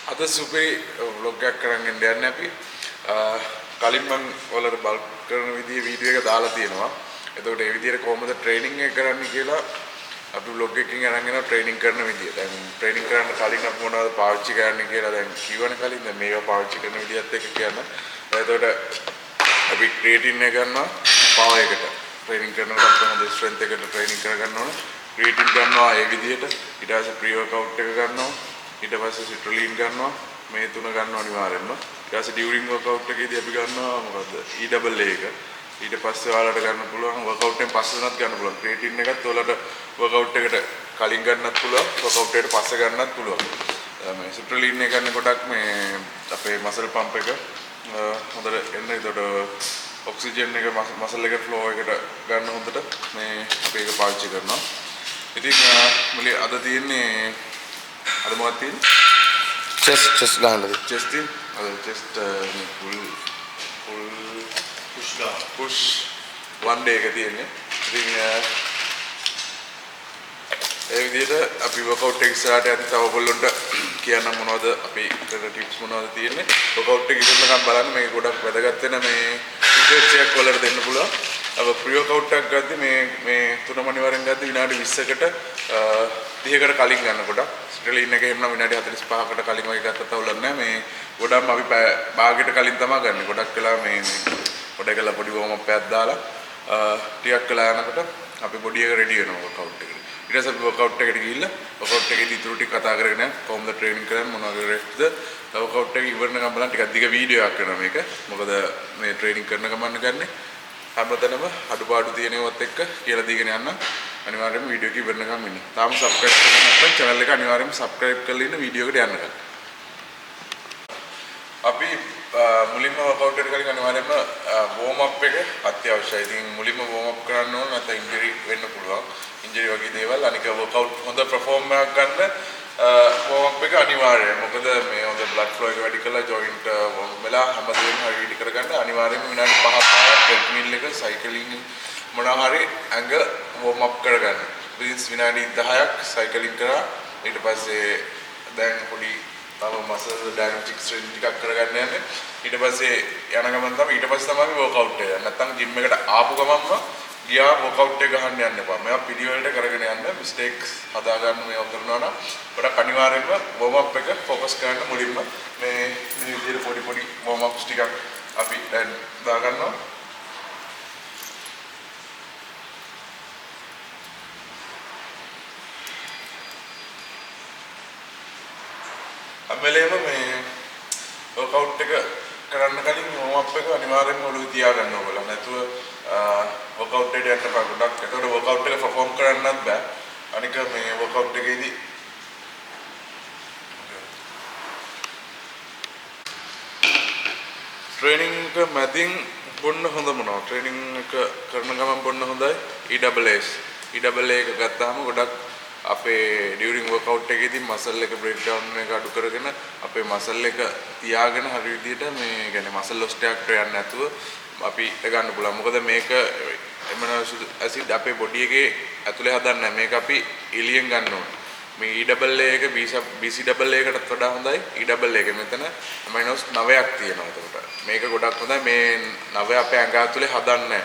අද සුපිරි vlog එකක් කරන් යන්නේ අපි. කලින් මම ඔයාලට බල්ක් කරන විදිහේ වීඩියෝ එක දාලා තියෙනවා. එතකොට ඒ විදිහට කොහොමද ට්‍රේනින් එක කරන්නේ කියලා අපි vlog එකකින් අරන් යනවා ට්‍රේනින් කරන විදිය. දැන් ට්‍රේනින් කරන්න කලින් අපි මොනවද පාවිච්චි කරන්නේ කියලා දැන් කියවන කලින් දැන් මේවා පාවිච්චි කරන විදියත් එක්ක කියන්න. එතකොට අපි ක්‍රියේටින් එක ගන්නවා පවර් එකට. ට්‍රේනින් කරනකොට කොහොමද ස්ට්‍රෙන්ත් එකට ට්‍රේනින් කරගන්න ඕන. ක්‍රියේටින් ගන්නවා ඒ විදිහට. ඊට පස්සේ ප්‍රී වර්ක්අවුට් එක ගන්නවා. ඊට පස්සේ සිට්‍රලින් ගන්නවා. මේ තුන ගන්නවා අනිවාර්යෙන්ම. ඊට පස්සේ ඩියුරින් වර්ක්අවුට් එකේදී අපි ගන්නවා මොකද්ද? EAA එක. ඊට පස්සේ ඔයාලට ගන්න පුළුවන් වර්ක්අවුට් එකෙන් පස්සේ උනත් ගන්න පුළුවන්. ක්‍රියේටින් එකත් ඔයාලට වර්ක්අවුට් එකට කලින් ගන්නත් පුළුවන්. වර්ක්අවුට් එකට පස්සේ ගන්නත් පුළුවන්. මේ සිට්‍රලින් එක ගන්න කොටක් මේ අපේ මසල් පම්ප් එක හොඳට එන්න. ඒකට ඔක්සිජන් එක මසල් එකට ෆ්ලෝ එකට ගන්න හොඳට මේ අපි ඒක පාවිච්චි කරනවා. ඉතින් මුලින් අද තියෙන්නේ අද මොකක්ද තියෙන්නේ? chest ගන්නද? chest in chest full push one day එක තියෙන්නේ. ඉතින් ඒ විදිහට අපි workout එක ඉස්සරහට යද්දි තව ඔයගොල්ලන්ට කියන්න මොනවද අපි කරන ටිප්ස් මොනවද තියෙන්නේ. workout එක ඉදෙන්නකම් බලන්න මේක ගොඩක් වැදගත් වෙන මේ රිසර්ච් එකක් වලට දෙන්න පුළුවන්. අප ප්‍රී වර්කවුට් එකක් ගද්දි මේ තුනම අනිවාර්යෙන් ගද්දි විනාඩි 20කට 30කට කලින් ගන්න ගොඩක්. ස්ට්‍රෙලින් එක එහෙම නම් විනාඩි 45කට කලින් වගේ ගත්තත් අවුලක් නැහැ. මේ ගොඩක්ම අපි භාගයට කලින් තමයි ගන්න. ගොඩක් වෙලා මේ පොඩ එකලා පොඩි වෝම් අප් එකක් දාලා ටිකක් වෙලා යනකොට අපි බොඩි එක රෙඩි වෙනවා වර්කවුට් එකට. ඊට පස්සේ අපි වර්කවුට් එකට ගිහිල්ලා වර්කවුට් එකේදී ඉතුරු ටික කතා කරගෙන කොහොමද ට්‍රේනින් කරන්නේ මොනවද රෙස්ට්ද වර්කවුට් එක ඉවරනකම් බලන්න ටිකක් දිග වීඩියෝ එකක් කරනවා මේක. මොකද මේ ට්‍රේනින් කරන ගමන් ගන්නේ හැමතැනම අඩුපාඩු තියෙනවත් එක්ක කියලා දීගෙන යන්න අනිවාර්යයෙන්ම වීඩියෝ එක ඉවරනකම් ඉන්න. තාම සබ්ස්ක්‍රයිබ් කරලා නැත්නම් channel එක අනිවාර්යයෙන්ම සබ්ස්ක්‍රයිබ් කරලා ඉන්න වීඩියෝ එකට යන්නකම්. අපි මුලින්ම වර්කවුට් එකට කලින් අනිවාර්යයෙන්ම වෝම් අප් එක අත්‍යවශ්‍යයි. ඉතින් මුලින්ම වෝම් අප් කරන්න ඕන නැත්නම් ඉන්ජරි වෙන්න පුළුවන්. ඉන්ජරි වගේ දේවල් අනික වර්කවුට් හොඳ perform එකක් ගන්න වෝම් අප් එක අනිවාර්යයි. මොකද මේ හොඳ blood flow එක වැඩි කරලා joint වෝම් වෙලා හැමදේම හරියට කරගන්න අනිවාර්යයෙන්ම විනාඩි 5ක් treadmill එක cycling මොනවා හරි ඇඟ වෝම් අප් කරගන්න. විනාඩි 10ක් cycling කරා ඊට පස්සේ දැන් පොඩි තව මසල් ඩයනමික් ස්ට්‍රෙන්ත් ටිකක් කරගන්න යන්නේ. ඊට පස්සේ යන ගමන් තමයි ඊට පස්සේ තමයි වර්කවුට් එක. නැත්තම් ජිම් එකට ආපු ගමන්ම ගියා වර්කවුට් එක ගහන්න යන්න එපා. මේවා පිළිවෙලට කරගෙන යන්න. මිස්ටේක්ස් හදා ගන්න මේවා කරනවා නම් ගොඩක් අනිවාර්යෙන්ම වෝම් අප් එක ફોකස් කරන්න මුලින්ම මේ විදිහට පොඩි වෝම් අප්ස් ටිකක් අපි දැන් දා ගන්නවා. අපලේම මේ වර්කවුට් එක කරන්න කලින් වෝම් අප් එක අනිවාර්යෙන්ම ඔළුවේ තියාගන්න ඕගොල්ලෝ. නැතුව වර්කවුට් එකට යන්න බෑ. ගොඩක් ඒකට වර්කවුට් එක perform කරන්නත් බෑ. අනික මේ වර්කවුට් එකේදී ට්‍රේනින් එක මැදින් බොන්න හොඳ මොනවා? ට්‍රේනින් එක කරන ගමන් බොන්න හොඳයි EAAs. EAA එක ගත්තාම ගොඩක් අපේ ඩියුරින් වර්කවුට් එකේදී මසල් එක බ්‍රේක් ඩවුන් එක අඩු කරගෙන අපේ මසල් එක තියාගෙන හරි විදිහට මේ කියන්නේ මසල් ලොස් එකකට යන්නේ නැතුව අපි ගන්න පුළුවන්. මොකද මේක එමන ඇසිඩ් අපේ බොඩි එකේ ඇතුලේ හදන්නේ නැහැ. මේක අපි එළියෙන් ගන්න ඕනේ. මේ EAA එක BCAA එකටත් වඩා හොඳයි. EAA එක මෙතන අමයිනෝස් 9ක් තියෙනවා. එතකොට මේක ගොඩක් හොඳයි. මේ 9 අපේ ඇඟ ඇතුලේ හදන්නේ නැහැ.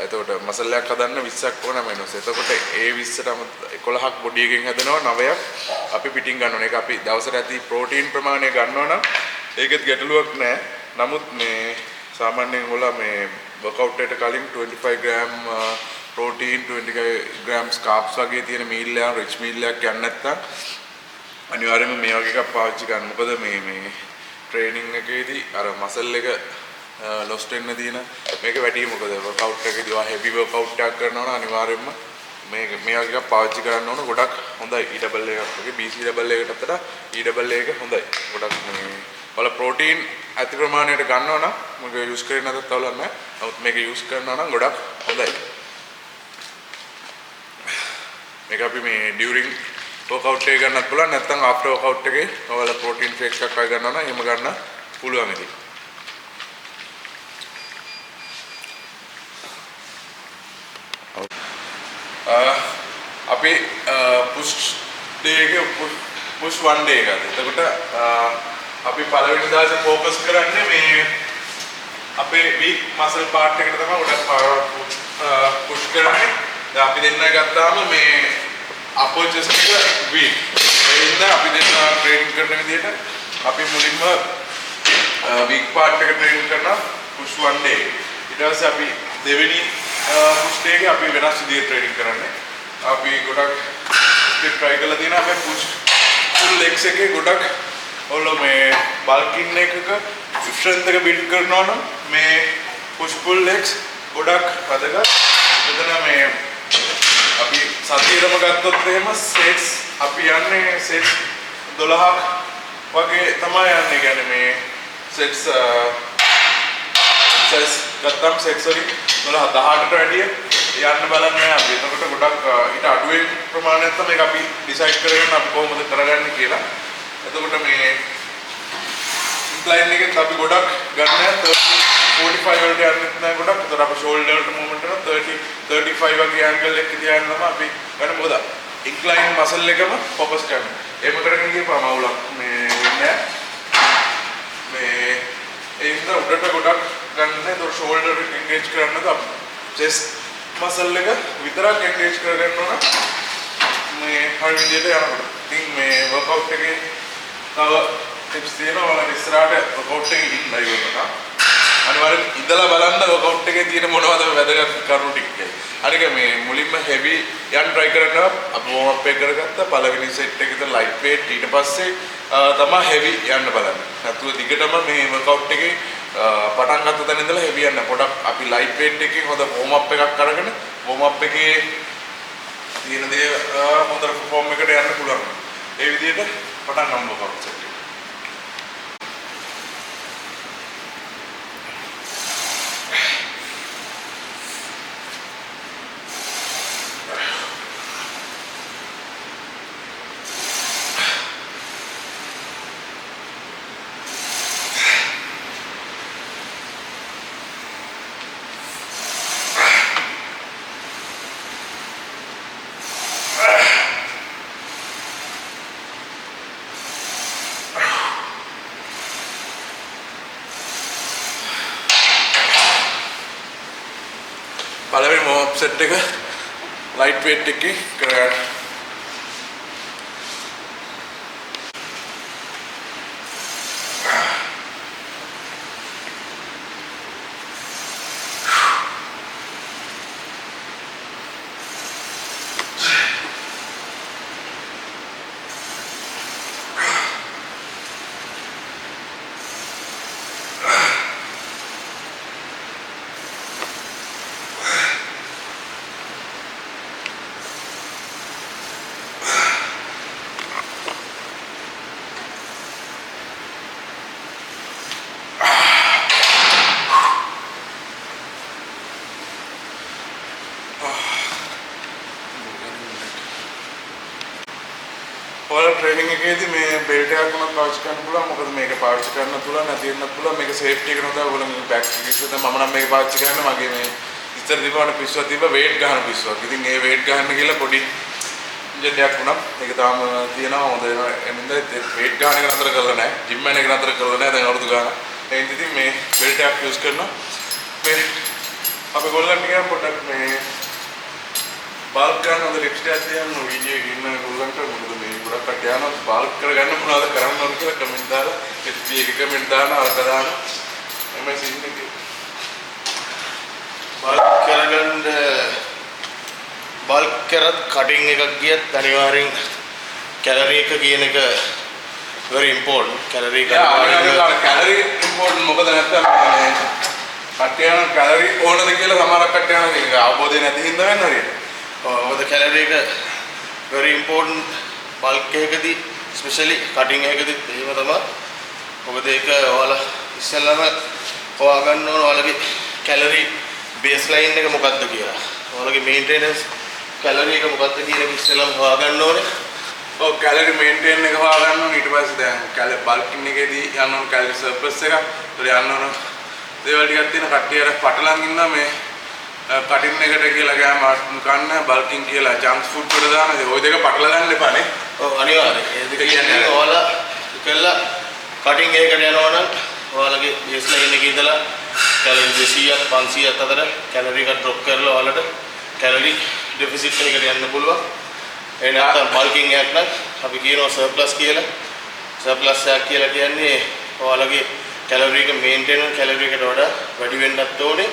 එතකොට මසල් එකක් හදන්න 20ක් ඕන මයිනස්. එතකොට ඒ 20ටම 11ක් බොඩි එකෙන් හැදෙනවා 9ක් අපි පිටින් ගන්න ඕනේ. ඒක අපි දවසට ඇති ප්‍රෝටීන් ප්‍රමාණය ගන්නවා නම් ඒකෙත් ගැටලුවක් නැහැ. නමුත් මේ සාමාන්‍යයෙන් හොලා මේ වර්කවුට් එකට කලින් 25 ග්‍රෑම් ප්‍රෝටීන් 20 ග්‍රෑම්ස් කාබ්ස් වගේ තියෙන මීල් එකක් රිච් මීල් එකක් ගන්න නැත්නම් අනිවාර්යයෙන්ම මේ වගේ එකක් පාවිච්චි කරන්න. මොකද මේ ට්‍රේනින් එකේදී අර මසල් එක ලොස්ට් වෙන්න තියෙන මේක වැඩි. මොකද වර්කවුට් එකේදී ඔයා හෙවි වර්කවුට් එකක් කරනවා නම් අනිවාර්යයෙන්ම මේ වගේ එකක් පාවිච්චි කරන්න ඕන. ගොඩක් හොඳයි EAA එකක් වගේ BCAA එකකට වඩා EAA එක හොඳයි. ගොඩක් මේ වල ප්‍රෝටීන් අති ප්‍රමාණයට ගන්නවා නම් මේක යූස් කරේ නැත්නම් තවලක් නැහැ. නමුත් මේක යූස් කරනවා නම් ගොඩක් හොඳයි. මේක අපි මේ ඩියුරින් වර්කවුට් එක ගන්නත් පුළුවන් නැත්නම් ආෆ්ටර් වර්කවුට් එකේ ඔයාලා ප්‍රෝටීන් ෂේක්ස් එකක් වගේ ගන්නවා නම් එහෙම ගන්න පුළුවන් ඉතින්. අපි පුෂ් ඩේ එකේ push one day එකද. එතකොට අපි පළවෙනි දවසේ ફોකස් කරන්නේ මේ අපේ weak muscle part එකට තමයි ගොඩක් push කරන්නේ. දැන් අපි දෙන්න ගත්තාම මේ upper chest එක weak. ඒ හින්දා අපි දෙන්න ට්‍රේනින් කරන විදිහට අපි මුලින්ම weak part එක ට්‍රේනින් කරනවා push one day. ඊට පස්සේ අපි දෙවෙනි push day එකේ අපි වෙනස් විදිහට ට්‍රේනින් කරන්නේ. අපි ගොඩක් try කරලා තියෙනවා අපි push full legs එකේ ගොඩක් ඔයගොල්ලෝ මේ bulking එකක strength එක build කරනවා නම් මේ push pull legs ගොඩක් වැදගත්. මෙතන මේ අපි සතියෙම ගත්තොත් එහෙම sets අපි යන්නේ sets 12ක් වගේ තමයි යන්නේ. කියන්නේ මේ sets ගත්තම් sets වලින් 12 18ට වැඩිය යන්න බලන්නේ අපි. එතකොට ගොඩක් ඊට අඩුවෙන් ප්‍රමාණයක් තමයි මේක අපි ඩිසයිඩ් කරගෙන අපි කොහොමද කරගන්නේ කියලා. එතකොට මේ incline එකෙන් අපි ගොඩක් ගන්න 45 වලට යන්නේ නැහැ ගොඩක්. එතකොට අපි shoulder වලට movement කරන 30 35 වගේ angle එකක තියාගෙන තමයි අපි ගන්න. මොකද incline muscle එකම focus කරන්නේ. එහෙම කරගෙන ගියපුවාම අවුලක් මේ වෙන්නේ මේ ඒ හින්දා උඩට ගොඩක් ගන්න නැහැ. එතකොට shoulder එක engage කරන්නද අපි chest muscle එක විතරක් engage කරගන්න ඕන මේ හරිය විදිහට යනකොට. ඉතින් මේ workout එකේ තව tips තියෙනවා. ඔයාලා ඉස්සරහට workout එකේ ඉන්නයි වෙනවා. අනිවාර්යෙන් ඉඳලා බලන්න workout එකේ තියෙන මොනවද වැදගත් කරුණු ටික කියලා. අනික මේ මුලින්ම heavy යන්න try කරනවා. අපි warm up එක කරගත්තා. පළවෙනි set එකේ ඉඳන් light weight ඊට පස්සේ තමයි heavy යන්න බලන්න. නැතුව දිගටම මේ workout එකේ පටන් ගත්ත තැන ඉඳලා heavy යන්න. පොඩක් අපි light weight එකකින් හොඳ warm up එකක් අරගෙන warm up එකේ තියෙන දේ හොඳට perform එකට යන්න පුළුවන්. ඒ විදිහට පටන් ගමු workout set එක. පළවෙනි warm up set එක light weight එකකින් කරගන්න. ඔයාලා ට්‍රේනින් එකේදී මේ බෙල්ට් එකක් උනත් පාවිච්චි කරන්න පුළුවන්. මොකද මේක පාවිච්චි කරන්න පුළුවන් නැති වෙන්නත් පුළුවන්. මේක සේෆ්ටි එක නෝදා ඔයාලා මේ බෑක් එකේ මම නම් මේක පාවිච්චි කරන්නේ මගේ මේ ඉස්සර තිබුණාට පිස්සුවක් තිබ්බ වේට් ගන්න පිස්සුවක්. ඉතින් ඒ වේට් ගන්න කියලා පොඩි ඉන්ජර් එකක් වුණා. මේක තාම තියෙනවා හොඳ වෙනවා. එමින්ද වේට් ගන්න එක නතර කරලා නැහැ. ජිම් එක නතර කරලා නැහැ. දැන් අවුරුදු ගානක්. ඒ ඉතින් මේ බෙල්ට් එකක් යූස් කරනවා. මේ අපේ ගොල්ලන්ට කියන පොඩක් මේ බල්ක් ගන්න හොඳ ලිප්ස් එකක් තියන්න වීඩියෝ එකේ ඉන්න ගොල්ලන්ට මොකද මේ ගොඩක් කඩ යනවා බල්ක් කරගන්න මොනවද කරන්න ඕන කියලා කමෙන්ට් දාලා FB එකේ කමෙන්ට් දාන අරක දාන එමේ සීන් එකේ බල්ක් කරත් කටින් එකක් ගියත් අනිවාර්යෙන් කැලරි එක කියන එක very important කැලරි එක කැලරි important මොකද නැත්නම් මේ කට්ටියන කැලරි ඕනද කියලා සමහරක් කට්ටියන ඒක අවබෝධය නැති හින්දා වෙන හරියට මොකද කැලරි එක very important බල්ක් එකකදී especially කටින් එකකදී එහෙම තමයි. මොකද ඒක ඔයාලා ඉස්සෙල්ලාම හොයාගන්න ඕන ඔයාලගේ කැලරි බේස්ලයින් එක මොකක්ද කියලා. ඔයාලගේ මේන්ටෙනන්ස් කැලරි එක මොකක්ද කියන එක ඉස්සෙල්ලාම හොයාගන්න ඕනේ. ඔව් කැලරි මේන්ටේන් එක හොයාගන්න ඕනේ. ඊට පස්සේ දැන් බල්කින් එකේදී යන්න ඕන කැලරි සර්පස් එක. ඒතර යන්න ඕන දේවල් ටිකක් තියෙන කට්ටියට පටලන් ඉන්නවා මේ කටින් එකට කියලා ගෑම කන්න බල්කින් කියලා ජංක් ෆුඩ් වල දාන. ඔය දෙක පටල ගන්න එපානේ. ඔව් අනිවාර්යයෙන්. ඒ දෙක කියන්නේ ඔයාලා කළා කටින් එකකට යනවා නම් ඔයාලගේ බේස් ලයින් එකේ ඉඳලා කැලරි 200ක් 500ක් අතර කැලරි එක ඩ්‍රොප් කරලා ඔයාලට කැලරි ඩෙෆිසිට් එකකට යන්න පුළුවන්. ඒ නැත්නම් බල්කින් එකක් නම් අපි කියනවා සර්ප්ලස් කියලා. සර්ප්ලස් එකක් කියලා කියන්නේ ඔයාලගේ කැලරි එක මේන්ටේන් කරන කැලරි එකට වඩා වැඩි වෙන්නත් ඕනේ.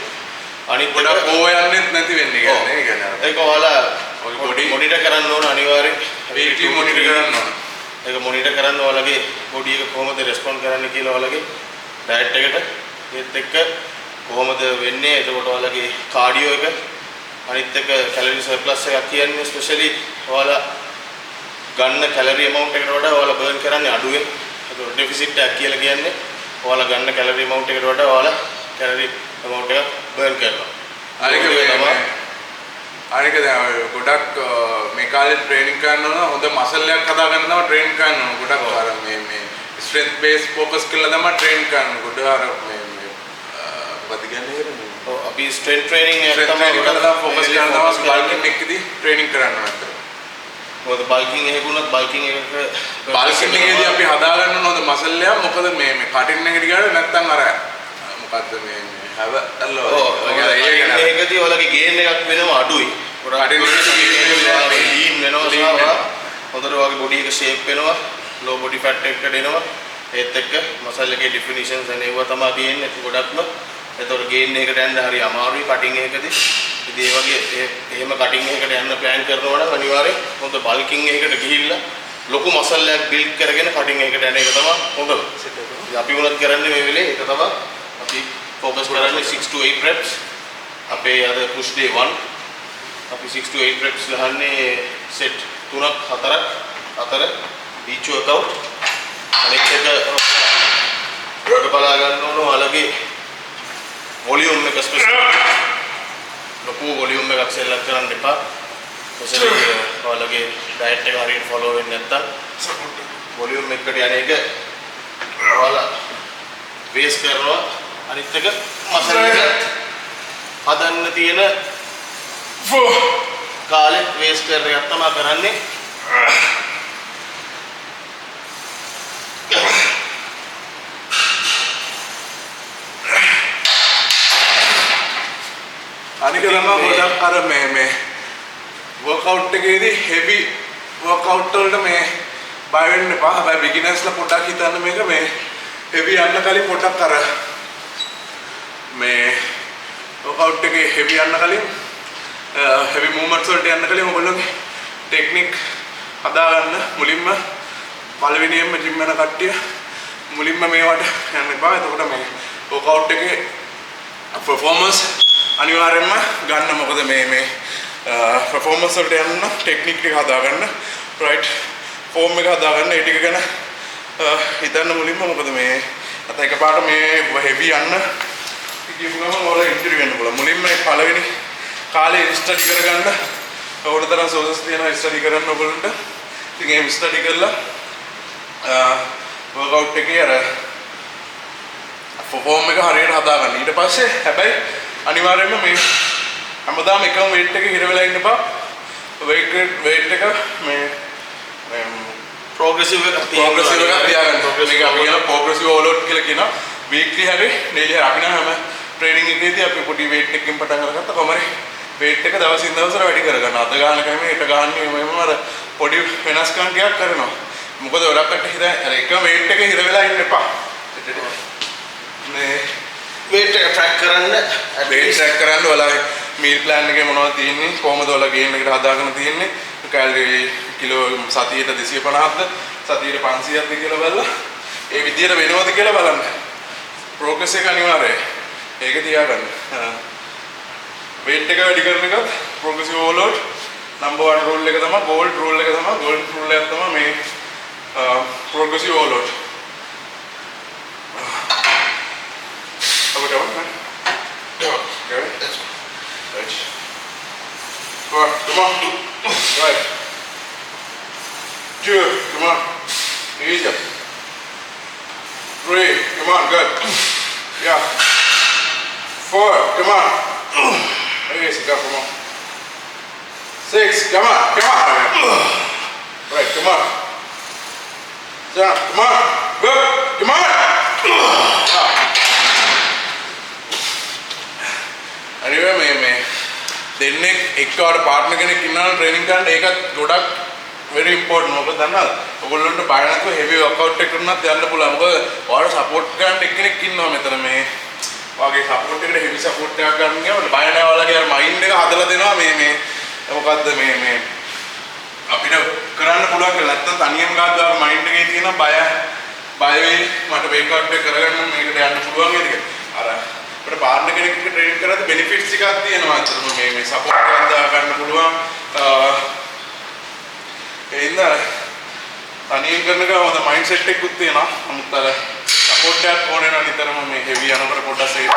අනිත් ගොඩක් ඕවයන්නෙත් නැති වෙන්නේ කියන්නේ ඒ කියන්නේ. ඒක ඔයාලා මොනිටර් කරන්න ඕන අනිවාර්යෙන්. වීක්ලි මොනිටර් කරන්න ඕන. ඒක මොනිටර් කරන්න ඔයාලගේ බොඩි එක කොහොමද රෙස්පොන්ඩ් කරන්නේ කියලා ඔයාලගේ ඩයට් එකට ඒත් එක්ක කොහොමද වෙන්නේ එතකොට ඔයාලගේ කාඩියෝ එක අනිත් එක කැලරි සර්ප්ලස් එකක් කියන්නේ ස්පෙෂලි ඔයාලා ගන්න කැලරි amount එකට වඩා ඔයාලා බර්න් කරන්නේ අඩුවෙන් ඒක ඩෙෆිසිට් එකක් කියලා කියන්නේ ඔයාලා ගන්න කැලරි amount එකට වඩා ඔයාලා කැලරි amount එක බර්න් කරනවා අනික දැන් ගොඩක් මේ කාලේ ට්‍රේනින් කරනවා හොඳ මසල් එකක් හදාගන්න තමයි ට්‍රේන් කරනවා ගොඩක් අර මේ ස්ට්‍රෙන්ත් බේස් ફોකස් කරලා තමයි ට්‍රේන් කරන්නේ ගොඩ අර මේ මොකද කියන්නේ ඔව් අපි ස්ට්‍රෙන්ත් ට්‍රේනින් එක තමයි ફોකස් කරනවා බල්කින් එකදී ට්‍රේනින් කරන්න නැත්තර මොකද බල්කින් එකකුණත් බල්කින් එකක බල්කින් එකේදී අපි හදාගන්න ඕන මසල් එක මොකද මේ කටින් එකට ගියාට නැත්තම් අර මොකද්ද මේ ඒකදී ඔයාලගේ ගේන් එකක් වෙනවා අඩුයි. ගොඩක් ලීන් වෙනවා සහ හොඳට ඔයාගේ බොඩි එක ෂේප් වෙනවා. ලෝ බොඩි ෆැට් එකකට එනවා. ඒත් එක්ක මසල් එකේ ඩිෆිනිෂන්ස් එනවා තමයි තියෙන්නේ ගොඩක්ම. ඒතකොට ගේන් එකකට යන්න හරි අමාරුයි කටින් එකකදී. ඉතින් ඒ වගේ එහෙම කටින් එකකට යන්න ප්ලෑන් කරනවා නම් අනිවාර්යෙන් හොඳ බල්කින් එකකට ගිහිල්ලා ලොකු මසල් එකක් බිල්ඩ් කරගෙන කටින් එකකට යන එක තමයි හොඳ. අපි උනත් කරන්නේ මේ වෙලේ ඒක තමයි අපි focus කරන්නේ 6 to 8 reps අපේ අද push day 1 අපි 6 to 8 reps ගහන්නේ set 3ක් 4ක් අතර each workout අනෙක් එක බලා ගන්න ඕන ඔයාලගේ volume එක ස්පෙෂල් ලොකු volume එකක් සෙල්ලම් කරන්න එපා ඔසලේ ඔයාලගේ diet එක හරියට follow වෙන්නේ නැත්තම් volume එකට යන එක ඔයාලා base කරනවා අනිත් එක මසල් එක හදන්න තියෙන කාලේ වේස්ට් කරන එකක් තමයි කරන්නේ අනික තමයි ගොඩක් අර මේ workout එකේදී heavy workout වලට මේ බය වෙන්න එපා. හැබැයි beginnersලා පොඩ්ඩක් හිතන්න මේක මේ heavy යන්න කලින් පොඩ්ඩක් අර මේ workout එකේ heavy යන්න කලින් heavy movements වලට යන්න කලින් ඔයගොල්ලෝගේ ටෙක්නික් හදාගන්න මුලින්ම පළවෙනියෙන්ම ජිම් යන කට්ටිය මුලින්ම මේවට යන්න එපා. එතකොට මේ workout එකේ performance අනිවාර්යෙන්ම ගන්න මොකද මේ performance වලට යන්න ටෙක්නික් ටික හදාගන්න right form එක හදාගන්න ඒ ටික ගැන හිතන්න මුලින්ම මොකද මේ අත එකපාරට මේ heavy යන්න කියපු ගමන් ඔයාලා ඉන්ජරි වෙන්න පුළුවන්. මුලින්ම මේ පළවෙනි කාලේ ස්ටඩි කරගන්න ඕන තරම් සෝසස් තියෙනවා ස්ටඩි කරන්න ඔයගොල්ලන්ට. ඉතින් ඒ ස්ටඩි කරලා වර්ක්අවුට් එකේ අර ෆෝම් එක හරියට හදාගන්න. ඊට පස්සේ හැබැයි අනිවාර්යයෙන්ම මේ හැමදාම එකම weight එක හිර වෙලා ඉන්න එපා. weight එක මේ progressive එකක් තියාගන්න. මේක අපි කියන progressive overload කියලා කියනවා. weekly හරි daily හරි අපි නම් හැම training එකේදී අපි පොඩි weight එකකින් පටන් අරගත්තා. කොහමද weight එක දවසින් දවසට වැඩි කරගන්න. අද ගන්න කම හෙට ගන්න මෙහෙම අර පොඩි වෙනස්කම් ටිකක් කරනවා. මොකද ඔයාලට හිතන්නේ අර එකම weight එක හිර වෙලා ඉන්න එපා. මේ weight එක track කරන්න ඔයාලා meal plan එකේ මොනවද තියෙන්නේ කොහොමද ඔයාලා gain එකට හදාගෙන තියෙන්නේ කැලරි කිලෝ සතියට 250ක්ද සතියට 500ක්ද කියලා බලලා ඒ විදියට වෙනවද කියලා බලන්න progress එක අනිවාර්යයි ඒක තියාගන්න weight එක වැඩි කරන එකත් progressive overload number 1 rule එක තමයි gold rule එක තමයි මේ progressive overload Come on. Come on. Right. 2. Come on. Easy. 3. Come on. Good. Yeah. 4. Come on. Easy. Go. Come on. 6. Come on. Right. Come on. Ja, come on. Go. Come on. Anyway, මේ දෙන්නේ එක්කවට partner කෙනෙක් ඉන්නවා training කරන්න ඒකත් ගොඩක් very important. මොකද දන්නවද? ඔයගොල්ලන්ට බය නැතුව heavy workout එක කරනත් යන්න පුළුවන්. මොකද ඔයාලට support කරන්න එක්කෙනෙක් ඉන්නවා මෙතන මේ. ඔයාගේ support එකට heavy support එකක් ගන්න ගියාම බය නැහැ ඔයාලගේ mind එක හදලා දෙනවා මේ මොකද්ද මේ අපිට කරන්න පුළුවන් කියලා නැත්තම් තනියම ගාද්දා මයින්ඩ් එකේ තියෙන බය වෙයි මට වේකවුට් එක කරගන්න මේකට යන්න පුළුවන් නේද අර අපිට පාර්ට්නර් කෙනෙක් එක්ක ට්‍රේනින් කරද්දී බෙනිෆිට්ස් ටිකක් තියෙනවා අතන මේ සපෝට් එකක් දා ගන්න පුළුවන් ඒ ඉඳලා තනියම කරන ගමන් හොඳ මයින්ඩ් සෙට් එකකුත් තියෙනවා නමුත් අර සපෝට් එකක් ඕනේ නම් නිතරම මේ හෙවි යනකොට පොඩ්ඩක් ඒ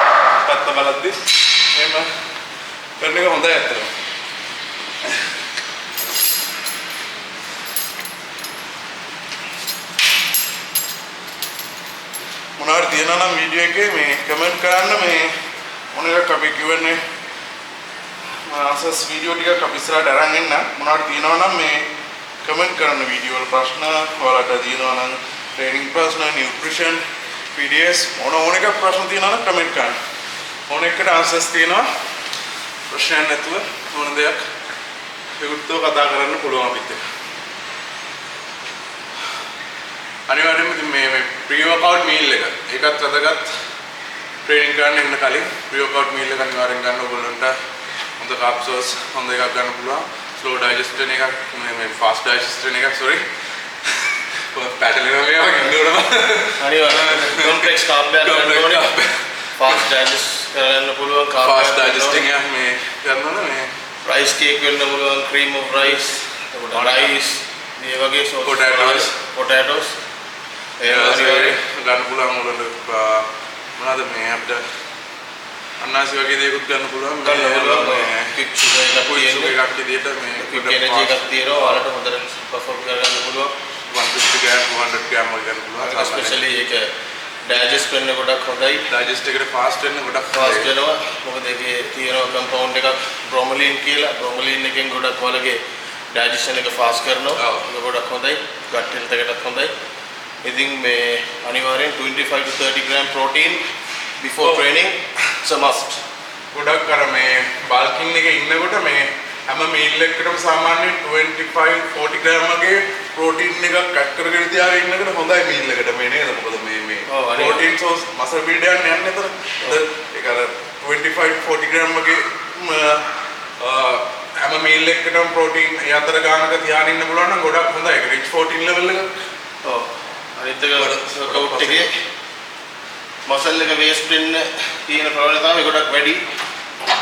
පැත්ත බලද්දී එහෙම කරන එක හොඳයි අතන මොනවාරි තියෙනවා නම් වීඩියෝ එකේ මේ කමෙන්ට් කරන්න මේ මොන එකක් අපි Q&A ආන්සර්ස් වීඩියෝ ටිකක් අපි ඉස්සරහට අරන් එන්න මොනවාරි තියෙනවා නම් මේ කමෙන්ට් කරන්න වීඩියෝ වල ප්‍රශ්න ඔයාලට තියෙනවා නම් ට්‍රේනින් ප්‍රශ්න නියුට්‍රිෂන් PDS ඕන එකක් ප්‍රශ්න තියෙනවා නම් කමෙන්ට් කරන්න ඕන එකට ආන්සර්ස් තියෙනවා ප්‍රශ්න නැතුව ඕන දෙයක් විවෘතව කතා කරන්න පුළුවන් අපිත් එක්ක අනිවාර්යයෙන්ම මේ ප්‍රී වර්කවුට් මීල් එක ඒකත් වැදගත් ට්‍රේනින් කරන්න ඉන්න කලින් ප්‍රී වර්කවුට් මීල් එක අනිවාර්යෙන් ගන්න ඕගොල්ලන්ට හොඳ කාබ් සෝස් හොඳ එකක් ගන්න පුළුවන් ස්ලෝ ඩයිජෙස්ටර් එකක් මේ ෆාස්ට් ඩයිජෙස්ටර් එකක් සෝරි පැටලෙනවා මේ වගේ ඉන්නවම අනිවාර්යයෙන් කොම්ප්ලෙක්ස් කාබ් එකක් ගන්න ඕනේ ෆාස්ට් ඩයිජෙස්ට් කරන්න පුළුවන් කාබ් ෆාස්ට් ඩයිජෙස්ටිං එක මේ කරනවා මේ රයිස් කේක් වෙන්න පුළුවන් ක්‍රීම් ඔෆ් රයිස් රයිස් මේ වගේ සෝස් පොටැටෝස් ඒ ගන්න පුළුවන් උඩට මොනවාද මේ අපිට අන්නාසි වගේ දේකුත් ගන්න පුළුවන් කික් සුගර් එකක් එකක් විදියට මේ කික් එනර්ජි එකක් තියෙනවා ඔයාලට හොඳට පර්ෆෝම් කරගන්න පුළුවන් 150 ග්‍රෑම් 200 ග්‍රෑම් වගේ ගන්න පුළුවන් ස්පෙෂලි ඒක ඩයිජෙස්ට් වෙන්න ගොඩක් හොඳයි ඩයිජෙස්ට් එකට ෆාස්ට් වෙන්න ගොඩක් ෆාස්ට් වෙනවා මොකද ඒකේ තියෙන කම්පවුන්ඩ් එකක් බ්‍රොමලින් කියලා බ්‍රොමලින් එකෙන් ගොඩක් ඔයාලගේ ඩයිජෙෂන් එක ෆාස්ට් කරනවා ඒක ගොඩක් හොඳයි ගට් හෙල්ත් එකටත් හොඳයි ඉතින් මේ අනිවාර්යෙන් 25 to 30 gram protein before training it's a must. ගොඩක් අර මේ බල්කින් එකේ ඉන්නකොට මේ හැම මීල් එකකටම සාමාන්‍යයෙන් 25 40 gram වගේ protein එකක් ඇඩ් කරගෙන තියාගෙන ඉන්නකොට හොඳයි මීල් එකට මේ නේද මොකද මේ protein source muscle build එකක් යන්නේ එතන ඒක අර 25 40 gram වගේ හැම මීල් එකකටම protein ඒ අතර ගානක තියාගෙන ඉන්න පුළුවන් නම් ගොඩක් හොඳයි ඒක rich protein level එක ඔව් අනිත් එක workout එකේ muscle එක waste වෙන්න තියෙන ප්‍රවණතාවය ගොඩක් වැඩි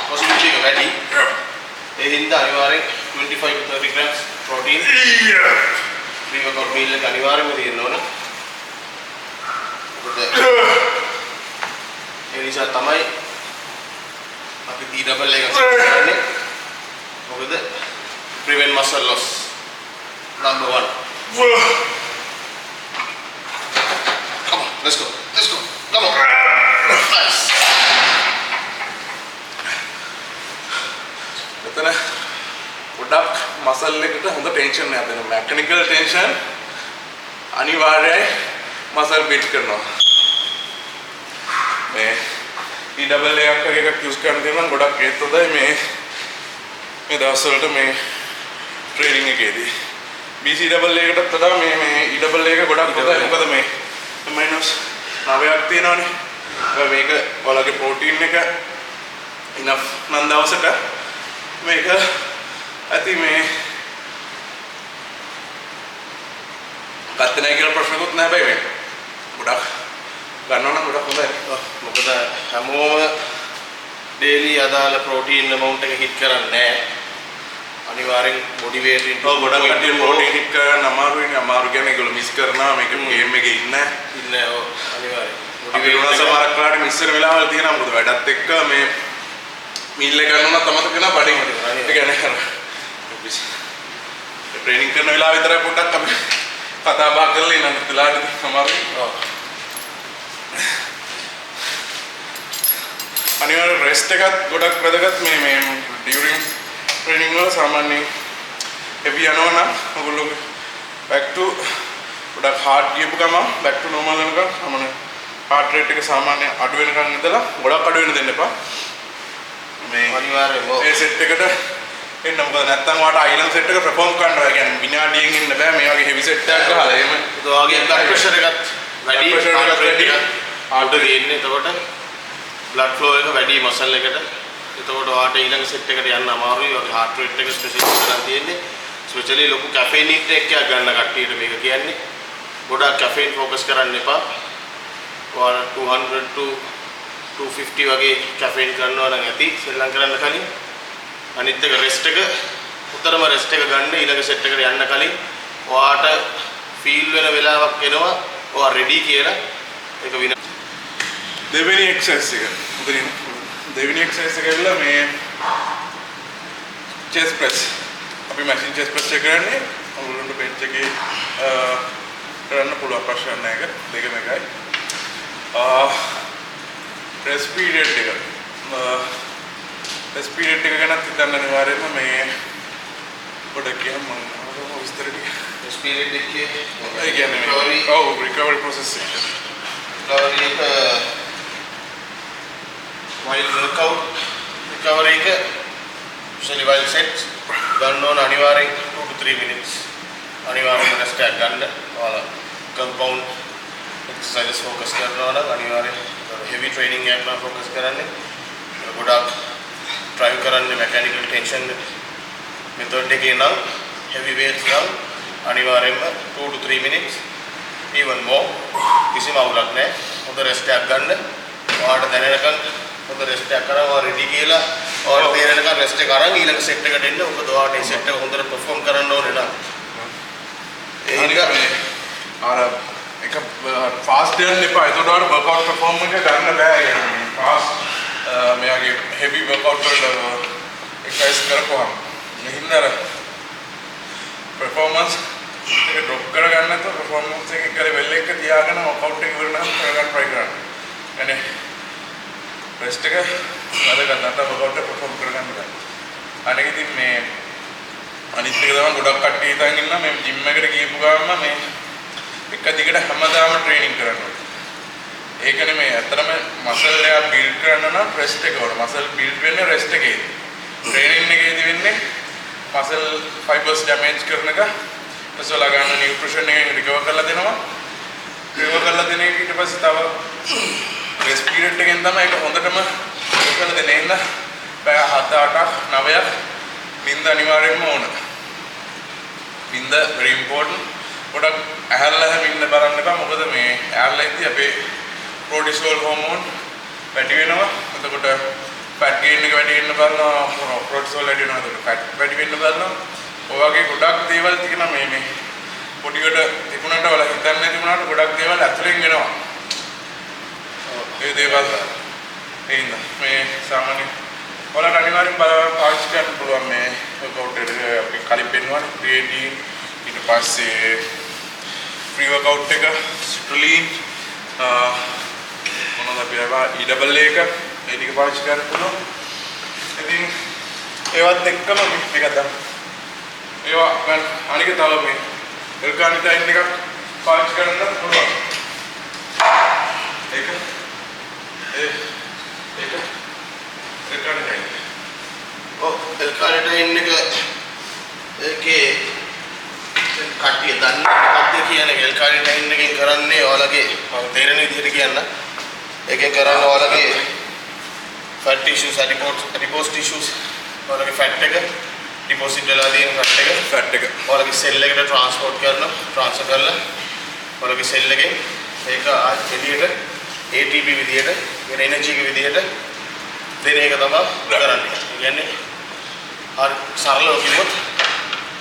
possibility එක වැඩි ඒ හින්දා අනිවාර්යෙන් 25 to 30 grams protein pre-workout meal එක අනිවාර්යයෙන්ම තියෙන්න ඕන ඒ නිසා තමයි අපි T double එක කරන්නේ මොකද prevent muscle loss number 1 come on let's go come on nice එතන ගොඩක් මසල් එකට හොඳ ටෙන්ෂන් එකක් දෙනවා මෙකැනිකල් ටෙන්ෂන් අනිවාර්යයි මසල් බිට් කරනවා මේ E double එකක් වගේ එකක් යූස් කරන්න තියෙනවා නම් ගොඩක් ඒත් හොඳයි මේ දවස්වලට මේ ට්‍රේනින් එකේදී BC double එකටත් වඩා මේ E double එක ගොඩක් හොඳයි මොකද මේ මයිනස් 9ක් තියෙනවානේ මේක ඔයාලගේ ප්‍රෝටීන් එක ඉනෆ් නම් දවසට මේක ඇති මේ ගත්තේ නැහැ කියලා ප්‍රශ්නකුත් නැහැ බයි මේ ගොඩක් ගන්නවා නම් ගොඩක් හොඳයි මොකද හැමෝම ඩේලි අදාළ ප්‍රෝටීන් amount එක හිට් කරන්නේ නැහැ අනිවාර්යෙන් බොඩි වේට් ඉන්ටු ගොඩක් කටින් ප්‍රෝටීන් හිට් කරන්න අමාරු කියන්නේ ඒගොල්ලෝ මිස් කරනවා මේක ගේම් එකේ ඉන්නේ ඔව් අනිවාර්යෙන් බොඩි වේට් සමහරක් වෙලාවට මිස් වෙන වෙලාවල් තියෙනවා මොකද වැඩත් එක්ක මේ මීල් එක ගන්නවා තමයි කරන බඩින් ඒ කියන්නේ ට්‍රේනින් කරන වෙලාව විතරයි පොඩ්ඩක් අපි කතා බහ කරලා ඉන්න වෙලාවට අමාරුයි අනිවාර්යෙන් රෙස්ට් එකත් ගොඩක් වැදගත් මේ ඩියුරින් ට්‍රේනින් වල සාමාන්‍යයෙන් heavy යනවා නම් ඔයගොල්ලෝ back to ගොඩක් හાર્ඩ් ගියපු ගමන් බෑක් ටු නෝමල් වෙනකන් සාමාන්‍ය heart rate එක සාමාන්‍ය අඩු වෙනකන් ඉඳලා ගොඩක් අඩු වෙන්න දෙන්න එපා. මේ අනිවාර්යයෙන්ම ඒ සෙට් එකට එන්න මොකද නැත්තම් ඔයාලට අයිලන්ඩ් සෙට් එක perform කරන්න බෑ. කියන්නේ විනාඩියෙන් ඉන්න බෑ මේ වගේ heavy set එකක් ගහලා. එහෙම ඒ වගේ blood pressure එකත් වැඩි heart rate එක ආඩ වෙන්නේ. එතකොට blood flow එක වැඩි muscle එකට. එතකොට ඔයාලට ඊළඟ set එකට යන්න අමාරුයි. වගේ heart rate එක ස්පෙෂලි කරලා තියෙන්නේ. ස්පෙෂලි ලොකු caffeine intake එකක් ගන්න කට්ටියට මේක කියන්නේ. ගොඩක් caffeine focus කරන්න එපා. ඔයාලා 200 to 250 වගේ caffeine ගන්නවා නම් ඇති සෙල්ලම් කරන්න කලින්. අනිත් එක rest එක උතරම rest එක ගන්න ඊළඟ set එකට යන්න කලින් ඔයාට feel වෙන වෙලාවක් එනවා ඔයා ready කියලා ඒක වින දෙවෙනි exercise එක. උදේින් දෙවෙනි exercise එක ඇවිල්ලා මේ chest press. අපි machine chest press එක කරන්නේ ඔයගොල්ලන්ට bench එකේ කරන්න පුළුවන් ප්‍රශ්න නැහැ ඒක. දෙකම එකයි. rest period එක. rest period එක ගැන හිතන්න අනිවාර්යයෙන්ම මේ පොඩ්ඩක් කියන්න මම විස්තර ටික. rest period එකේ ඒ කියන්නේ recovery process එක. recovery එක while recovery එක usually while set ගන්න ඕන අනිවාර්යෙන් 2 to 3 minutes අනිවාර්යෙන්ම rest එකක් ගන්න. ඔයාලා compound exercises focus කරනවා නම් අනිවාර්යෙන් heavy training එකක් නම් focus කරන්නේ. ගොඩක් drive කරන්නේ mechanical tension method එකේ නම් heavy weights නම් අනිවාර්යෙන්ම 2 to 3 minutes even more කිසිම අවුලක් නැහැ. හොඳ rest එකක් ගන්න. ඔයාලට දැනෙනකන් හොඳ rest එකක් කරා ඔයා ready කියලා ඔයාලට තේරෙනකන් rest එක අරන් ඊළඟ set එකට එන්න. මොකද ඔයාලට මේ set එක හොඳට perform කරන්න ඕනේ නම්. ඒක අර එක ෆාස්ට් යන්න එපා. ඒකට ඔයාලට workout perform එක ගන්න බෑ. يعني ෆාස්ට් මෙයාගේ heavy workout වල exercise කරපුවාම මෙහින්දර performance එක drop කරගන්න නැතුව performance එක කරේ වෙල් එක තියාගෙන workout එක ඉවර නම් කරගන්න try කරන්න. يعني rest එක වැඩගත් නැත්නම් workout එක perform කරගන්න බෑ. අනෙක ඉතින් මේ අනිත් එක තමයි ගොඩක් කට්ටිය හිතන් ඉන්නවා මේ gym එකට ගියපු ගමන් මේ එක දිගට හැමදාම training කරන්න ඕනේ. ඒක නෙමෙයි ඇත්තටම muscle එක build කරන්න නම් rest එක ඕන. muscle build වෙන්නේ rest එකේදී. training එකේදී වෙන්නේ muscle fibers damage කරන එක. ඒසොලා ගන්න nutrition එක recover කරලා දෙනවා. recover කරලා දෙන එක ඊට පස්සේ තව rest period එකෙන් තමයි ඒක හොඳටම කරලා දෙන්නේ. ඉන්න පැය 7-8ක් 9ක් නිින්ද අනිවාර්යයෙන්ම ඕන. නිින්ද very important. ගොඩක් ඇහැරලා හැම ඉන්න බලන්න එපා. මොකද මේ ඇහැරලා ඉඳි අපේ cortisol hormone වැඩි වෙනවා. එතකොට fat gain එක වැඩි වෙන්න බලනවා. cortisol වැඩි වෙනවා. එතකොට fat වැඩි වෙන්න බලනවා. ඔය වගේ ගොඩක් දේවල් තියෙනවා මේ පොඩියට තිබුණාට වල හිතන්නේ නැති වුණාට ගොඩක් දේවල් ඇතුලෙන් වෙනවා. ඒ දේවල් එන්න මේ සාමාන්‍ය ඔයාලට අනිවාර්යෙන් පාවිච්චි කරන්න පුළුවන් මේ workout එක අපි කලින් පෙන්වන්නේ creatine ඊට පස්සේ free workout එක Citrulline මොනවද අපි ආවා EAA එක ඒ ටික පාවිච්චි කරන්න පුළුවන්. ඉතින් ඒවත් එක්කම මේක දැන් ඒවා ගන්න අනික තව මේ L-carnitine එකක් පාවිච්චි කරන්න පුළුවන්. ඒක L-carnitine. L-carnitine එක ඒකේ කට්ටිය දන්න මොකක්ද කියන්නේ L-carnitine එකෙන් කරන්නේ ඔයාලගේ මම තේරෙන විදිහට කියන්න. ඒකෙන් කරන්නේ ඔයාලගේ fat tissues adipose tissues ඔයාලගේ fat එක deposit වෙලා තියෙන fat එක ඔයාලගේ cell එකට transfer කරලා ඔයාලගේ cell එකෙන් ඒක එළියට ATP විදිහට වෙන energy එක විදිහට දෙන එක තමයි කරන්නේ. කියන්නේ හරි සරලව කිව්වොත්